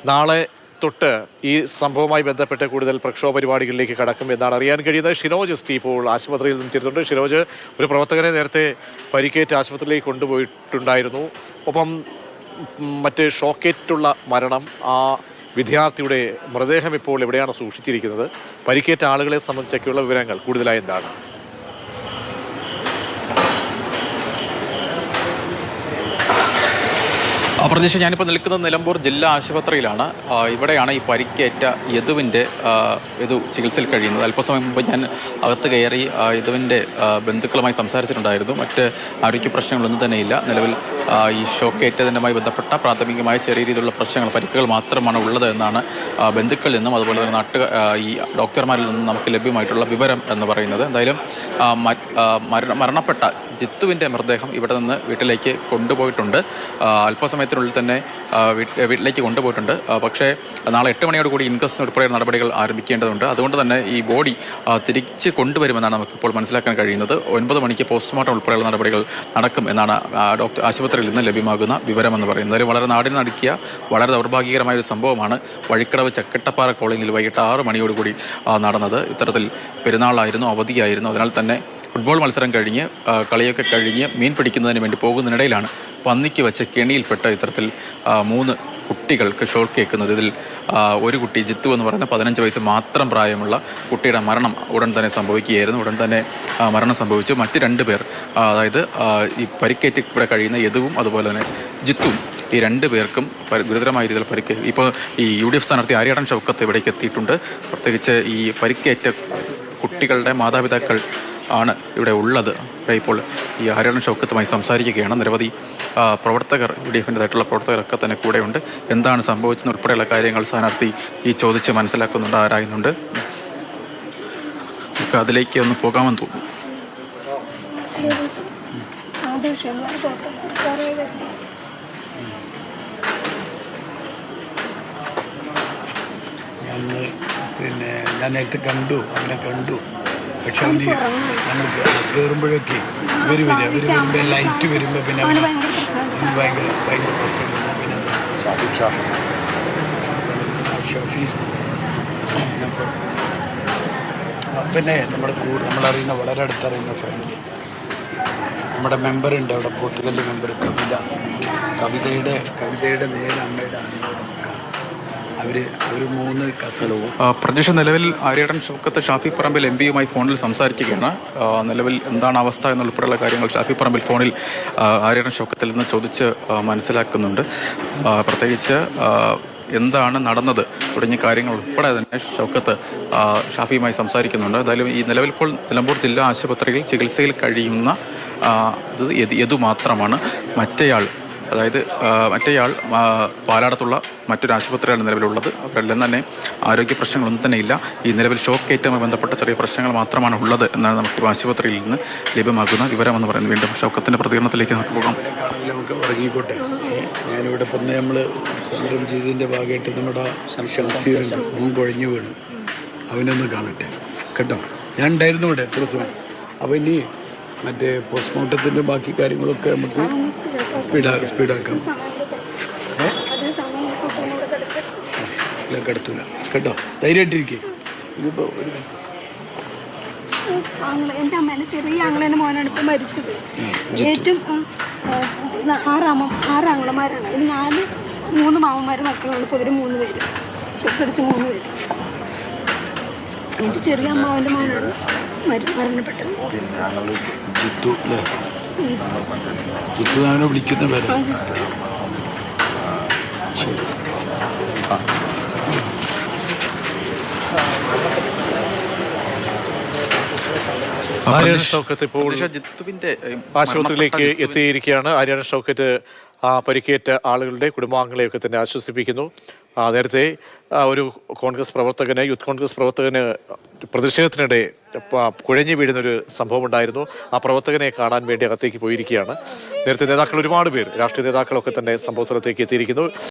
നാളെ തൊട്ട് ഈ സംഭവവുമായി ബന്ധപ്പെട്ട് കൂടുതൽ പ്രക്ഷോഭ പരിപാടികളിലേക്ക് കടക്കും എന്നാണ് അറിയാൻ കഴിയുന്നത്. ഷിനോജ് എസ് ടി ഇപ്പോൾ ആശുപത്രിയിൽ നിന്ന് ചേരുന്നുണ്ട്. ഷിനോജ്, ഒരു പ്രവർത്തകനെ നേരത്തെ പരിക്കേറ്റ് ആശുപത്രിയിലേക്ക് കൊണ്ടുപോയിട്ടുണ്ടായിരുന്നു. ഒപ്പം മറ്റ് ഷോക്കേറ്റുള്ള മരണം, ആ വിദ്യാർത്ഥിയുടെ മൃതദേഹം ഇപ്പോൾ എവിടെയാണ് സൂക്ഷിച്ചിരിക്കുന്നത്? പരിക്കേറ്റ ആളുകളെ സംബന്ധിച്ചൊക്കെയുള്ള വിവരങ്ങൾ കൂടുതലായി എന്താണ്? പ്രതീക്ഷ, ഞാനിപ്പോൾ നിൽക്കുന്നത് നിലമ്പൂർ ജില്ലാ ആശുപത്രിയിലാണ്. ഇവിടെയാണ് ഈ പരിക്കേറ്റ യദുവിൻ്റെ ചികിത്സയിൽ കഴിയുന്നത്. അല്പസമയം മുമ്പ് ഞാൻ അകത്ത് കയറി യദുവിൻ്റെ ബന്ധുക്കളുമായി സംസാരിച്ചിട്ടുണ്ടായിരുന്നു. മറ്റ് ആരോഗ്യ പ്രശ്നങ്ങളൊന്നും തന്നെയില്ല. നിലവിൽ ഈ ഷോക്കേറ്റതിനുമായി ബന്ധപ്പെട്ട പ്രാഥമികമായ ചെറിയ രീതിയിലുള്ള പ്രശ്നങ്ങൾ, പരിക്കുകൾ മാത്രമാണ് ഉള്ളത് എന്നാണ് ബന്ധുക്കളിൽ നിന്നും അതുപോലെ തന്നെ ഈ ഡോക്ടർമാരിൽ നിന്നും നമുക്ക് ലഭ്യമായിട്ടുള്ള വിവരം എന്ന് പറയുന്നത്. എന്തായാലും മരണപ്പെട്ട ജിത്തുവിൻ്റെ മൃതദേഹം ഇവിടെ നിന്ന് വീട്ടിലേക്ക് കൊണ്ടുപോയിട്ടുണ്ട്. അല്പസമയത്തിനുള്ളിൽ തന്നെ വീട്ടിലേക്ക് കൊണ്ടുപോയിട്ടുണ്ട്. പക്ഷേ നാളെ 8 മണിയോടുകൂടി ഇൻക്വസ്റ്റ് ഉൾപ്പെടെയുള്ള നടപടികൾ ആരംഭിക്കേണ്ടതുണ്ട്. അതുകൊണ്ട് തന്നെ ഈ ബോഡി തിരിച്ച് കൊണ്ടുവരുമെന്നാണ് നമുക്കിപ്പോൾ മനസ്സിലാക്കാൻ കഴിയുന്നത്. 9 മണിക്ക് പോസ്റ്റ്മോർട്ടം ഉൾപ്പെടെയുള്ള നടപടികൾ നടക്കും എന്നാണ് ആശുപത്രിയിൽ നിന്ന് ലഭ്യമാകുന്ന വിവരമെന്ന് പറയുന്നത്. അതിൽ വളരെ നാടിന് നടുക്കിയ വളരെ ദൗർഭാഗ്യകരമായ ഒരു സംഭവമാണ് വഴിക്കടവ് ചക്കട്ടപ്പാറ കോളനിയിൽ വൈകിട്ട് 6 മണിയോടുകൂടി നടന്നത്. ഇത്തരത്തിൽ പെരുന്നാളായിരുന്നു, അവധിയായിരുന്നു. അതിനാൽ തന്നെ ഫുട്ബോൾ മത്സരം കഴിഞ്ഞ് കളിയൊക്കെ കഴിഞ്ഞ് മീൻ പിടിക്കുന്നതിന് വേണ്ടി പോകുന്നതിനിടയിലാണ് പന്നിക്ക് വെച്ച കെണിയിൽപ്പെട്ട ഇത്തരത്തിൽ 3 കുട്ടികൾക്ക് ഷോക്ക് കേൾക്കുന്നത്. ഇതിൽ ഒരു കുട്ടി ജിത്തു എന്ന് പറയുന്ന 15 വയസ്സ് മാത്രം പ്രായമുള്ള കുട്ടിയുടെ മരണം ഉടൻ തന്നെ സംഭവിക്കുകയായിരുന്നു. ഉടൻ തന്നെ മരണം സംഭവിച്ചു. മറ്റ് 2 പേർ, അതായത് ഈ പരിക്കേറ്റ് ഇവിടെ കഴിയുന്ന യദുവും അതുപോലെ തന്നെ ജിത്തുവും, ഈ 2 പേർക്കും ഗുരുതരമായ രീതിയിൽ പരിക്ക്. ഇപ്പോൾ ഈ UDF സ്ഥാനാർത്ഥി ആര്യാടൻ ഷൗക്കത്ത് ഇവിടേക്ക് എത്തിയിട്ടുണ്ട്. പ്രത്യേകിച്ച് ഈ പരിക്കേറ്റ കുട്ടികളുടെ മാതാപിതാക്കൾ ആണ് ഇവിടെ ഉള്ളത്. ഇപ്പോൾ ഈ ആര്യാടൻ ഷൗക്കത്തുമായി സംസാരിക്കുകയാണ്. നിരവധി പ്രവർത്തകർ, UDFൻ്റെതായിട്ടുള്ള പ്രവർത്തകരൊക്കെ തന്നെ കൂടെയുണ്ട്. എന്താണ് സംഭവിച്ചെന്ന് ഉൾപ്പെടെയുള്ള കാര്യങ്ങൾ സ്ഥാനാർത്ഥി ഈ ചോദിച്ച് മനസ്സിലാക്കുന്നുണ്ട്, ആരായുന്നുണ്ട്. നമുക്ക് അതിലേക്ക് ഒന്ന് പോകാമെന്ന് തോന്നുന്നു. ഞാൻ നേരത്തെ അവനെ കണ്ടു. പക്ഷെ അവന് നമ്മൾ കയറുമ്പോഴൊക്കെ ഇവർ വരുമ്പോൾ ലൈറ്റ് വരുമ്പോൾ പിന്നെ അവന് ഭയങ്കര പ്രശ്നമാണ്. പിന്നെ ഷാഫി പിന്നെ നമ്മളറിയുന്ന വളരെ അടുത്തറിയുന്ന ഫാമിലി, നമ്മുടെ മെമ്പറുണ്ട് അവിടെ, പോത്തുകല്ല് മെമ്പർ കവിതയുടെ നേരെ അമ്മയുടെ അവര് 3 കസലവും. പ്രതീക്ഷ, നിലവിൽ ആര്യാടൻ ഷൗക്കത്ത് ഷാഫി പറമ്പിൽ MP ഫോണിൽ സംസാരിക്കുകയാണ്. നിലവിൽ എന്താണ് അവസ്ഥ എന്നുൾപ്പെടെയുള്ള കാര്യങ്ങൾ ഷാഫി പറമ്പിൽ ഫോണിൽ ആര്യാടൻ ഷൗക്കത്തിൽ നിന്ന് ചോദിച്ച് മനസ്സിലാക്കുന്നുണ്ട്. പ്രത്യേകിച്ച് എന്താണ് നടന്നത് തുടങ്ങിയ കാര്യങ്ങൾ ഉൾപ്പെടെ തന്നെ ഷൗക്കത്ത് ഷാഫിയുമായി സംസാരിക്കുന്നുണ്ട്. എന്തായാലും ഈ നിലവിൽ ഇപ്പോൾ നിലമ്പൂർ ജില്ലാ ആശുപത്രിയിൽ ചികിത്സയിൽ കഴിയുന്ന യദു മാത്രമാണ്. മറ്റേയാൾ പാലാടത്തുള്ള മറ്റൊരു ആശുപത്രിയാണ് നിലവിലുള്ളത്. അവരെല്ലാം തന്നെ ആരോഗ്യ പ്രശ്നങ്ങളൊന്നും തന്നെ ഇല്ല. ഈ നിലവിൽ ഷോക്കേറ്റുമായി ബന്ധപ്പെട്ട ചെറിയ പ്രശ്നങ്ങൾ മാത്രമാണ് ഉള്ളത് എന്നാണ് നമുക്ക് ആശുപത്രിയിൽ നിന്ന് ലഭ്യമാകുന്ന വിവരമെന്ന് പറയുന്നത്. വീണ്ടും ഷൗക്കത്തിൻ്റെ പ്രതികരണത്തിലേക്ക് നമുക്ക് പോകാം. നമുക്ക് ഉറങ്ങിക്കോട്ടെ. ഞാനിവിടെ പിന്നെ നമ്മൾ സമരം ചെയ്തതിൻ്റെ ഭാഗമായിട്ട് നമ്മുടെ ഷംസീറുണ്ട്, അവൻ കുഴഞ്ഞു വീണ്. അവനൊന്ന് കാണട്ടെ കേട്ടോ. ഞാൻ ഉണ്ടായിരുന്നു ഇവിടെ എത്ര സമയം. അപ്പോൾ ഇനി മറ്റേ പോസ്റ്റ്മോർട്ടത്തിൻ്റെ ബാക്കി കാര്യങ്ങളൊക്കെ നമുക്ക് സ്പീഡാക്കാം. കിടത്തൂല കേട്ടോ, ധൈര്യമായിട്ടിരിക്കേ. ഇതിപ്പോൾ എൻ്റെ അമ്മേനെ ചെറിയ ആങ്ങളേൻ്റെ മോനാണ് ഇപ്പം മരിച്ചത്. ഏറ്റവും 6 ആങ്ങളമാരാണ്. ഇത് 3 മാമന്മാർ മക്കളുണ്ട്. ഇപ്പോൾ ഇവർ 3 പേര് തൊട്ടടിച്ച് 3 പേര്. എൻ്റെ ചെറിയ അമ്മാവൻ്റെ മോനാണ് മരണപ്പെട്ടത്. ജിത്തു അല്ലേ? ജിത്തു അവനെ വിളിക്കുന്ന പേര്. ശരി. ആര്യാടൻ ഷൗക്കത്ത് ഇപ്പോൾ ആശുപത്രിയിലേക്ക് എത്തിയിരിക്കുകയാണ്. ആര്യാടൻ ഷൗക്കത്ത് പരിക്കേറ്റ ആളുകളുടെ കുടുംബാംഗങ്ങളെയൊക്കെ തന്നെ ആശ്വസിപ്പിക്കുന്നു. നേരത്തെ ഒരു യൂത്ത് കോൺഗ്രസ് പ്രവർത്തകന് പ്രതിഷേധത്തിനിടെ കുഴഞ്ഞു വീഴുന്നൊരു സംഭവം ഉണ്ടായിരുന്നു. ആ പ്രവർത്തകനെ കാണാൻ വേണ്ടി അകത്തേക്ക് പോയിരിക്കുകയാണ്. നേരത്തെ നേതാക്കൾ, ഒരുപാട് പേർ, രാഷ്ട്രീയ നേതാക്കളൊക്കെ തന്നെ സംഭവ സ്ഥലത്തേക്ക് എത്തിയിരിക്കുന്നു.